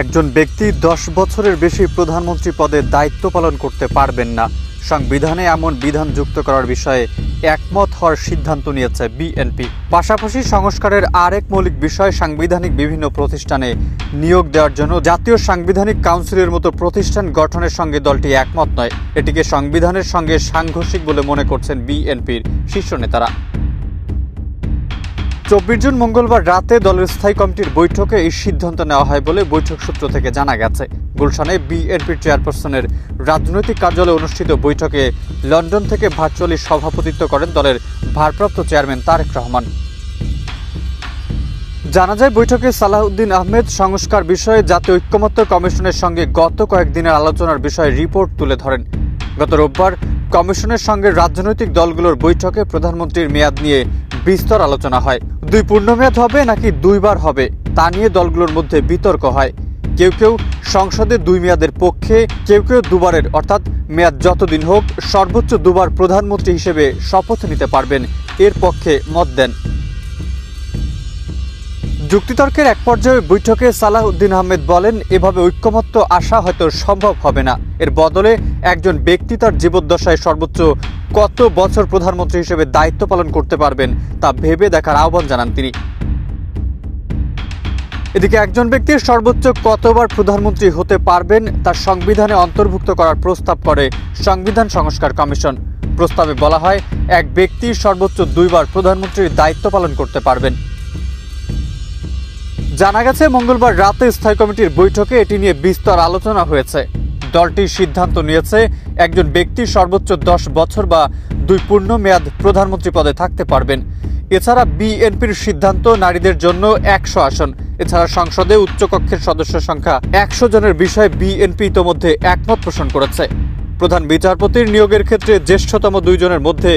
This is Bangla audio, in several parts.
একজন ব্যক্তি 10 বছরের বেশি প্রধানমন্ত্রী পদে দায়িত্ব পালন করতে পারবেন না। সংবিধানে এমন বিধান যুক্ত করার বিষয়ে একমত হওয়ার সিদ্ধান্ত নিয়েছে বিএনপি। পাশাপাশি সংস্কারের আরেক মৌলিক বিষয় সাংবিধানিক বিভিন্ন প্রতিষ্ঠানে নিয়োগ দেওয়ার জন্য জাতীয় সাংবিধানিক কাউন্সিলের মতো প্রতিষ্ঠান গঠনের সঙ্গে দলটি একমত নয়। এটিকে সংবিধানের সঙ্গে সাংঘর্ষিক বলে মনে করছেন বিএনপির শীর্ষ নেতারা। 24 জুন মঙ্গলবার রাতে দলের স্থায়ী কমিটির বৈঠকে এই সিদ্ধান্ত নেওয়া হয় বলে বৈঠক সূত্র থেকে জানা গেছে। গুলশানে বিএনপির চেয়ারপারসনের রাজনৈতিক কার্যালয়ে অনুষ্ঠিত বৈঠকে লন্ডন থেকে ভার্চুয়ালি সভাপতিত্ব করেন দলের ভারপ্রাপ্ত চেয়ারম্যান তারেক রহমান। জানা যায়, বৈঠকে সালাউদ্দিন আহমেদ সংস্কার বিষয়ে জাতীয় ঐক্যমত্য কমিশনের সঙ্গে গত কয়েকদিনের আলোচনার বিষয়ে রিপোর্ট তুলে ধরেন। গত রোববার কমিশনের সঙ্গে রাজনৈতিক দলগুলোর বৈঠকে প্রধানমন্ত্রীর মেয়াদ নিয়ে বিস্তর আলোচনা হয়। 2 পূর্ণমেয়াদ হবে নাকি 2 বার হবে তা নিয়ে দলগুলোর মধ্যে বিতর্ক হয়। কেউ কেউ সংসদে 2 মেয়াদের পক্ষে, কেউ কেউ 2 বারের অর্থাৎ মেয়াদ যতদিন হোক সর্বোচ্চ 2 বার প্রধানমন্ত্রী হিসেবে শপথ নিতে পারবেন এর পক্ষে মত দেন। যুক্তিতর্কের এক পর্যায়ে বৈঠকে সালাউদ্দিন আহমেদ বলেন, এভাবে ঐক্যমত্য আসা হয়তো সম্ভব হবে না। এর বদলে একজন ব্যক্তি তার জীবদ্দশায় সর্বোচ্চ কত বছর প্রধানমন্ত্রী হিসেবে দায়িত্ব পালন করতে পারবেন তা ভেবে দেখার আহ্বান জানান তিনি। এদিকে একজন ব্যক্তির সর্বোচ্চ কতবার প্রধানমন্ত্রী হতে পারবেন তা সংবিধানে অন্তর্ভুক্ত করার প্রস্তাব করে সংবিধান সংস্কার কমিশন। প্রস্তাবে বলা হয়, এক ব্যক্তি সর্বোচ্চ 2 বার প্রধানমন্ত্রীর দায়িত্ব পালন করতে পারবেন। জানা গেছে, মঙ্গলবার রাতে স্থায়ী কমিটির বৈঠকে এটি নিয়ে বিস্তর আলোচনা হয়েছে। দলটি সিদ্ধান্ত নিয়েছে, একজন ব্যক্তি সর্বোচ্চ 10 বছর বা 2 পূর্ণ মেয়াদ প্রধানমন্ত্রী পদে থাকতে পারবেন। এছাড়া বিএনপির সিদ্ধান্ত নারীদের জন্য 100 আসন। এছাড়া সংসদে উচ্চকক্ষের সদস্য সংখ্যা 100 জনের বিষয়ে বিএনপি ইতোমধ্যে একমত পোষণ করেছে। প্রধান বিচারপতির নিয়োগের ক্ষেত্রে জ্যেষ্ঠতম 2 জনের মধ্যে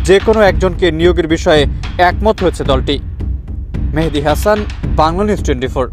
যে কোনো একজনকে নিয়োগের বিষয়ে একমত হয়েছে দলটি। মেহেদী হাসান, বাংলা নিউজ 24।